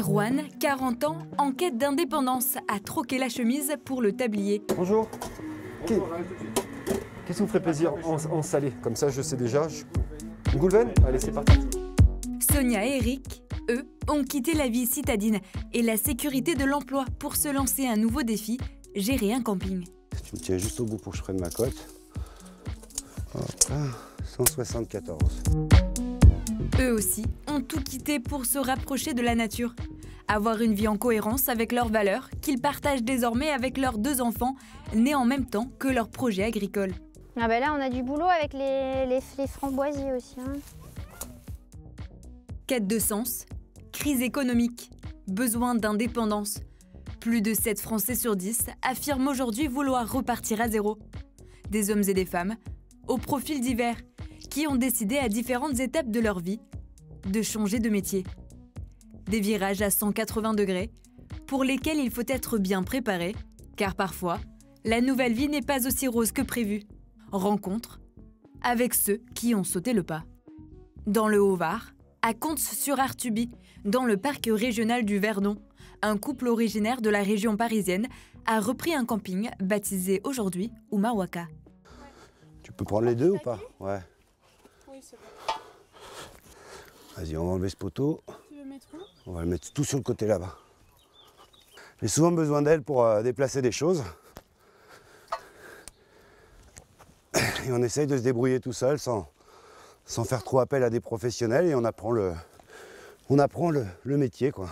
Erwan, 40 ans, en quête d'indépendance, a troqué la chemise pour le tablier. Bonjour. Qu'est-ce qui vous ferait plaisir en salé? Comme ça, je sais déjà. Une goulven? Allez, c'est parti. Sonia et Eric, eux, ont quitté la vie citadine et la sécurité de l'emploi pour se lancer un nouveau défi, gérer un camping. Tu me tiens juste au bout pour que je prenne ma cote. Hop là, 174. Eux aussi ont tout quitté pour se rapprocher de la nature. Avoir une vie en cohérence avec leurs valeurs qu'ils partagent désormais avec leurs 2 enfants, nés en même temps que leur projet agricole. Ah ben là, on a du boulot avec les framboisiers aussi. Hein. Quête de sens, crise économique, besoin d'indépendance. Plus de 7 Français sur 10 affirment aujourd'hui vouloir repartir à zéro. Des hommes et des femmes, aux profils divers, qui ont décidé à différentes étapes de leur vie de changer de métier. Des virages à 180 degrés, pour lesquels il faut être bien préparé, car parfois, la nouvelle vie n'est pas aussi rose que prévu. Rencontre avec ceux qui ont sauté le pas. Dans le Haut-Var, à Comps-sur-Artuby, dans le parc régional du Verdon, un couple originaire de la région parisienne a repris un camping baptisé aujourd'hui Umawaka. Tu peux prendre les deux ou pas? Ouais. Oui, c'est bon. Vas-y, on va enlever ce poteau. Tu veux mettre où? On va le mettre tout sur le côté là-bas. J'ai souvent besoin d'elle pour déplacer des choses. Et on essaye de se débrouiller tout seul sans faire trop appel à des professionnels et on apprend le métier, quoi.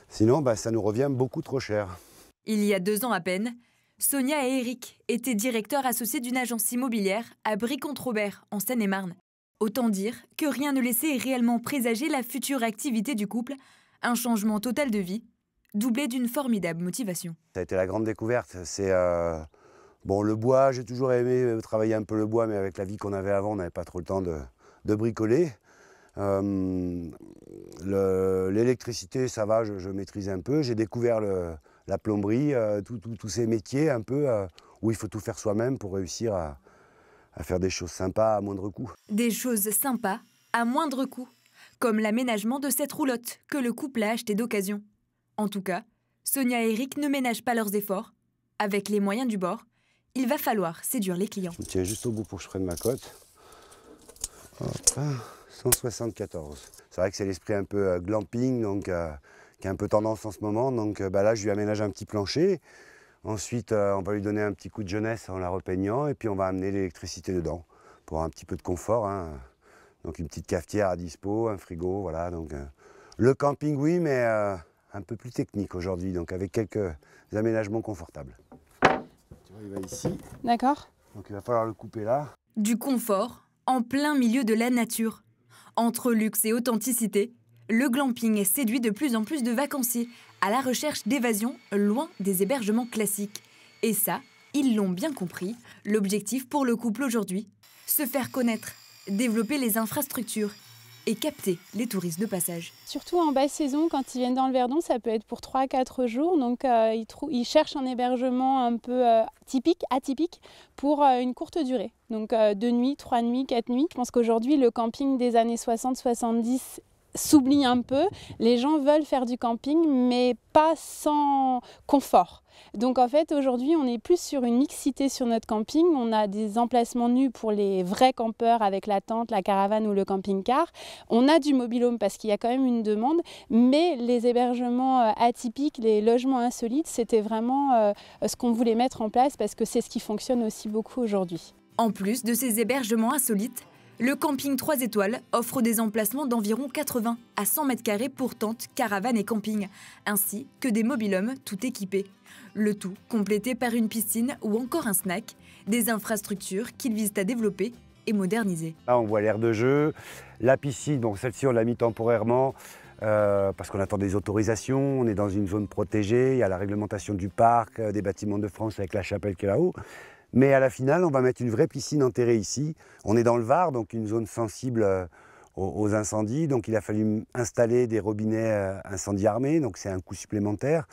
Sinon, ça nous revient beaucoup trop cher. Il y a 2 ans à peine, Sonia et Eric étaient directeurs associés d'une agence immobilière à Brie-Comte-Robert, en Seine-et-Marne. Autant dire que rien ne laissait réellement présager la future activité du couple, un changement total de vie, doublé d'une formidable motivation. Ça a été la grande découverte. C'est bon, le bois, j'ai toujours aimé travailler un peu le bois, mais avec la vie qu'on avait avant, on n'avait pas trop le temps de bricoler. L'électricité, ça va, je maîtrise un peu. J'ai découvert la plomberie, tous ces métiers un peu où il faut tout faire soi-même pour réussir à faire des choses sympas à moindre coût. Des choses sympas à moindre coût, comme l'aménagement de cette roulotte que le couple a achetée d'occasion. En tout cas, Sonia et Eric ne ménagent pas leurs efforts. Avec les moyens du bord, il va falloir séduire les clients. Je me tiens juste au bout pour que je prenne ma cote. Hop là, 174. C'est vrai que c'est l'esprit un peu glamping, donc, qui a un peu tendance en ce moment. Donc là, je lui aménage un petit plancher. Ensuite, on va lui donner un petit coup de jeunesse en la repeignant. Et puis, on va amener l'électricité dedans pour avoir un petit peu de confort. Hein. Donc, une petite cafetière à dispo, un frigo, voilà. Donc, le camping, oui, mais un peu plus technique aujourd'hui. Donc, avec quelques aménagements confortables. Tu vois, il va ici. D'accord. Donc, il va falloir le couper là. Du confort, en plein milieu de la nature. Entre luxe et authenticité, le glamping séduit de plus en plus de vacanciers à la recherche d'évasion loin des hébergements classiques. Et ça, ils l'ont bien compris. L'objectif pour le couple aujourd'hui, se faire connaître, développer les infrastructures et capter les touristes de passage. Surtout en basse saison, quand ils viennent dans le Verdon, ça peut être pour 3 à 4 jours. Donc ils cherchent un hébergement un peu atypique pour une courte durée. Donc 2 nuits, 3 nuits, 4 nuits. Je pense qu'aujourd'hui, le camping des années 60-70 s'oublie un peu. Les gens veulent faire du camping, mais pas sans confort. Donc en fait, aujourd'hui, on est plus sur une mixité sur notre camping. On a des emplacements nus pour les vrais campeurs avec la tente, la caravane ou le camping-car. On a du mobil-home parce qu'il y a quand même une demande, mais les hébergements atypiques, les logements insolites, c'était vraiment ce qu'on voulait mettre en place parce que c'est ce qui fonctionne aussi beaucoup aujourd'hui. En plus de ces hébergements insolites, le camping 3 étoiles offre des emplacements d'environ 80 à 100 mètres carrés pour tentes, caravanes et camping, ainsi que des mobil-homes tout équipés. Le tout complété par une piscine ou encore un snack, des infrastructures qu'ils visent à développer et moderniser. Là, on voit l'aire de jeu, la piscine, donc celle-ci, on l'a mis temporairement parce qu'on attend des autorisations, on est dans une zone protégée, il y a la réglementation du parc, des bâtiments de France avec la chapelle qui est là-haut. Mais à la finale, on va mettre une vraie piscine enterrée ici. On est dans le Var, donc une zone sensible aux incendies. Donc il a fallu installer des robinets incendie armés, donc c'est un coût supplémentaire.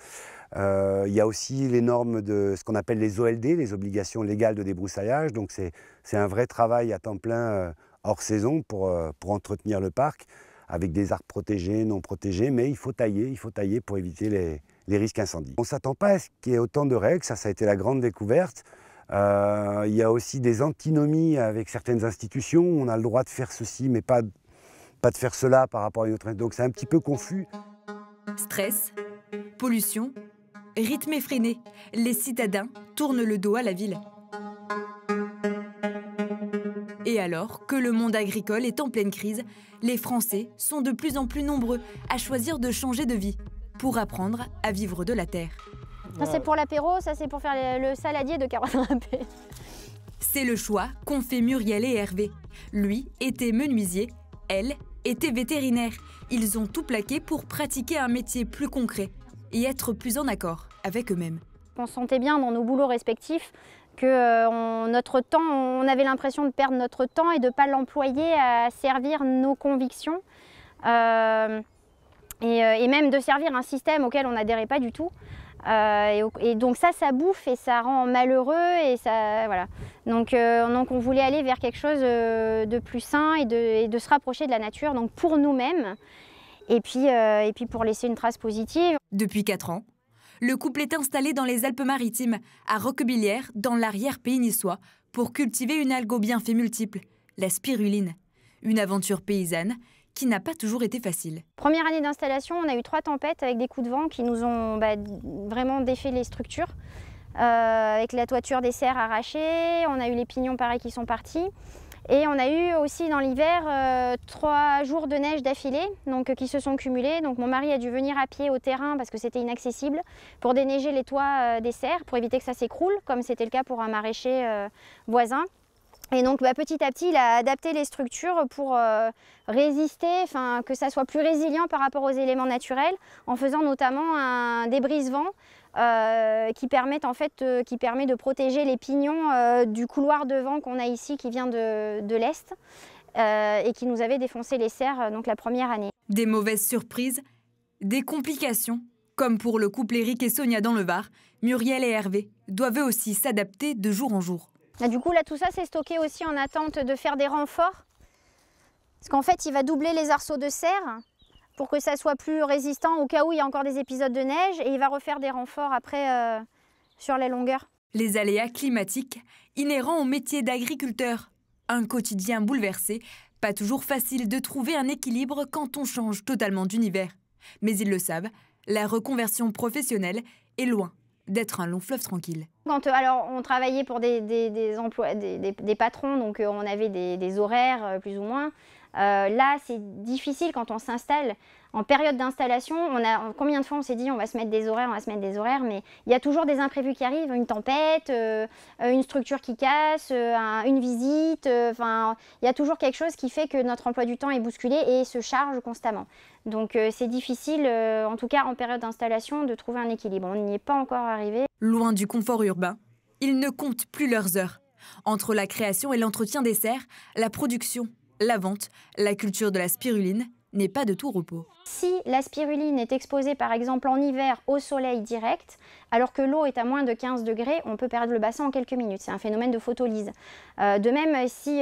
Il y a aussi les normes de ce qu'on appelle les OLD, les obligations légales de débroussaillage. Donc c'est un vrai travail à temps plein hors saison pour entretenir le parc. avec des arbres protégés, non protégés, mais il faut tailler pour éviter les risques incendies. On ne s'attend pas à ce qu'il y ait autant de règles, ça a été la grande découverte. Il y a aussi des antinomies avec certaines institutions, on a le droit de faire ceci, mais pas de faire cela par rapport à une autre, donc c'est un petit peu confus. Stress, pollution, rythme effréné, les citadins tournent le dos à la ville. Et alors que le monde agricole est en pleine crise, les Français sont de plus en plus nombreux à choisir de changer de vie pour apprendre à vivre de la terre. Ça c'est pour l'apéro, ça c'est pour faire le saladier de carottes râpées. C'est le choix qu'ont fait Muriel et Hervé. Lui était menuisier, elle était vétérinaire. Ils ont tout plaqué pour pratiquer un métier plus concret et être plus en accord avec eux-mêmes. On se sentait bien dans nos boulots respectifs, que notre temps, on avait l'impression de perdre notre temps et de ne pas l'employer à servir nos convictions et même de servir un système auquel on n'adhérait pas du tout. Et donc ça bouffe et ça rend malheureux et ça, voilà. Donc on voulait aller vers quelque chose de plus sain et de se rapprocher de la nature, donc pour nous-mêmes et puis pour laisser une trace positive. Depuis 4 ans, le couple est installé dans les Alpes-Maritimes, à Roquebillière, dans l'arrière-pays niçois, pour cultiver une algue aux bienfaits multiples, la spiruline. Une aventure paysanne qui n'a pas toujours été facile. Première année d'installation, on a eu 3 tempêtes avec des coups de vent qui nous ont vraiment défait les structures. Avec la toiture des serres arrachée, on a eu les pignons pareils qui sont partis. Et on a eu aussi dans l'hiver 3 jours de neige d'affilée qui se sont cumulés. Donc mon mari a dû venir à pied au terrain parce que c'était inaccessible pour déneiger les toits des serres, pour éviter que ça s'écroule, comme c'était le cas pour un maraîcher voisin. Et donc petit à petit, il a adapté les structures pour résister, que ça soit plus résilient par rapport aux éléments naturels, en faisant notamment des brise-vent qui permet de protéger les pignons du couloir de vent qu'on a ici, qui vient de l'Est et qui nous avait défoncé les serres la première année. Des mauvaises surprises, des complications, comme pour le couple Éric et Sonia dans le Var, Muriel et Hervé doivent eux aussi s'adapter de jour en jour. Du coup, là, tout ça, c'est stocké aussi en attente de faire des renforts. Parce qu'en fait, il va doubler les arceaux de serre pour que ça soit plus résistant au cas où il y a encore des épisodes de neige. Et il va refaire des renforts après sur la longueur. Les aléas climatiques inhérents au métier d'agriculteur. Un quotidien bouleversé, pas toujours facile de trouver un équilibre quand on change totalement d'univers. Mais ils le savent, la reconversion professionnelle est loin d'être un long fleuve tranquille. Alors, on travaillait pour des patrons, donc on avait des horaires plus ou moins. Là, c'est difficile quand on s'installe. En période d'installation, combien de fois on s'est dit on va se mettre des horaires, mais il y a toujours des imprévus qui arrivent, une tempête, une structure qui casse, une visite, il y a toujours quelque chose qui fait que notre emploi du temps est bousculé et se charge constamment. Donc c'est difficile, en tout cas en période d'installation, de trouver un équilibre. On n'y est pas encore arrivé. Loin du confort urbain, ils ne comptent plus leurs heures. Entre la création et l'entretien des serres, la production, la vente, la culture de la spiruline n'est pas de tout repos. Si la spiruline est exposée par exemple en hiver au soleil direct, alors que l'eau est à moins de 15 degrés, on peut perdre le bassin en quelques minutes. C'est un phénomène de photolyse. De même, si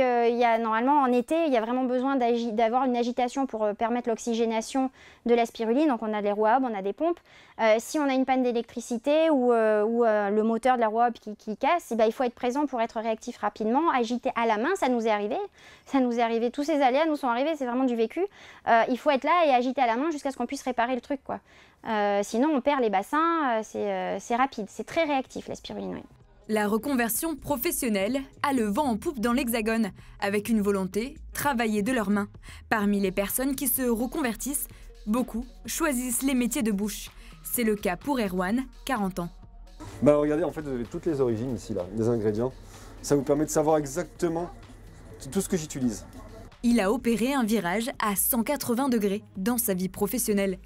normalement en été, il y a vraiment besoin d'avoir une agitation pour permettre l'oxygénation de la spiruline. Donc on a des roues à hub, on a des pompes. Si on a une panne d'électricité ou le moteur de la roue à hub qui casse, il faut être présent pour être réactif rapidement, agiter à la main. Ça nous est arrivé. Tous ces aléas nous sont arrivés, c'est vraiment du vécu. Il faut être là et agiter à la main jusqu'à ce qu'on puisse réparer le truc, quoi. Sinon on perd les bassins, c'est rapide, c'est très réactif la spiruline. Oui. La reconversion professionnelle a le vent en poupe dans l'Hexagone, avec une volonté, travailler de leurs mains. Parmi les personnes qui se reconvertissent, beaucoup choisissent les métiers de bouche. C'est le cas pour Erwan, 40 ans. Regardez, en fait, vous avez toutes les origines ici, là, des ingrédients. Ça vous permet de savoir exactement tout ce que j'utilise. Il a opéré un virage à 180 degrés dans sa vie professionnelle.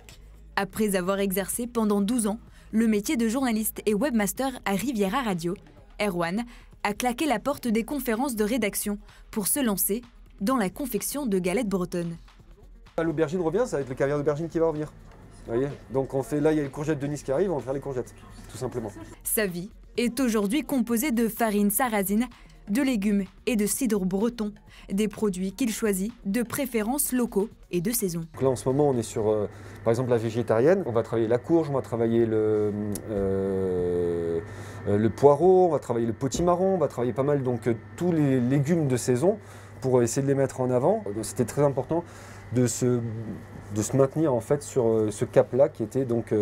Après avoir exercé pendant 12 ans le métier de journaliste et webmaster à Riviera Radio, Erwan a claqué la porte des conférences de rédaction pour se lancer dans la confection de galettes bretonnes. L'aubergine revient, ça va être le caviar d'aubergine qui va revenir. Vous voyez ? Donc on fait, là, il y a les courgettes de Nice qui arrivent, on va faire les courgettes, tout simplement. Sa vie est aujourd'hui composée de farine sarrasine, de légumes et de cidre breton, des produits qu'il choisit de préférence locaux et de saison. Donc là en ce moment on est sur par exemple la végétarienne, on va travailler la courge, on va travailler le poireau, on va travailler le potimarron, on va travailler pas mal donc tous les légumes de saison pour essayer de les mettre en avant. C'était très important de se maintenir en fait sur ce cap-là qui était donc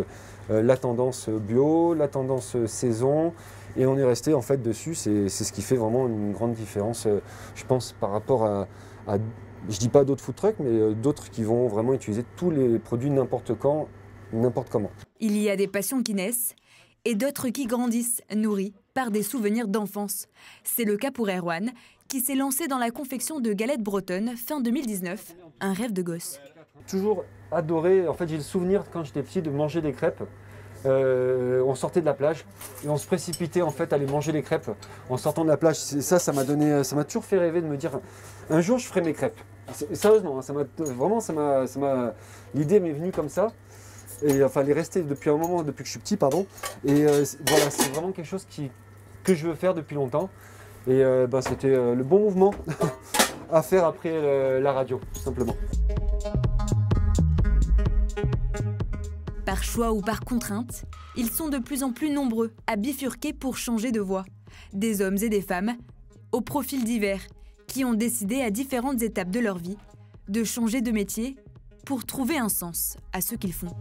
la tendance bio, la tendance saison, et on est resté en fait dessus. C'est ce qui fait vraiment une grande différence, je pense, par rapport à je dis pas d'autres food trucks, mais d'autres qui vont vraiment utiliser tous les produits n'importe quand, n'importe comment. Il y a des passions qui naissent et d'autres qui grandissent, nourries par des souvenirs d'enfance. C'est le cas pour Erwan, qui s'est lancé dans la confection de galettes bretonnes fin 2019, un rêve de gosse. Toujours adoré, en fait j'ai le souvenir quand j'étais petit de manger des crêpes. On sortait de la plage et on se précipitait en fait à aller manger les crêpes en sortant de la plage. Ça m'a toujours fait rêver de me dire un jour je ferai mes crêpes. Sérieusement, l'idée m'est venue comme ça. Et enfin, elle est restée depuis un moment, depuis que je suis petit, pardon. Et voilà, c'est vraiment quelque chose que je veux faire depuis longtemps. Et c'était le bon mouvement à faire après la radio, tout simplement. Par choix ou par contrainte, ils sont de plus en plus nombreux à bifurquer pour changer de voie. Des hommes et des femmes, aux profils divers, qui ont décidé à différentes étapes de leur vie de changer de métier pour trouver un sens à ce qu'ils font.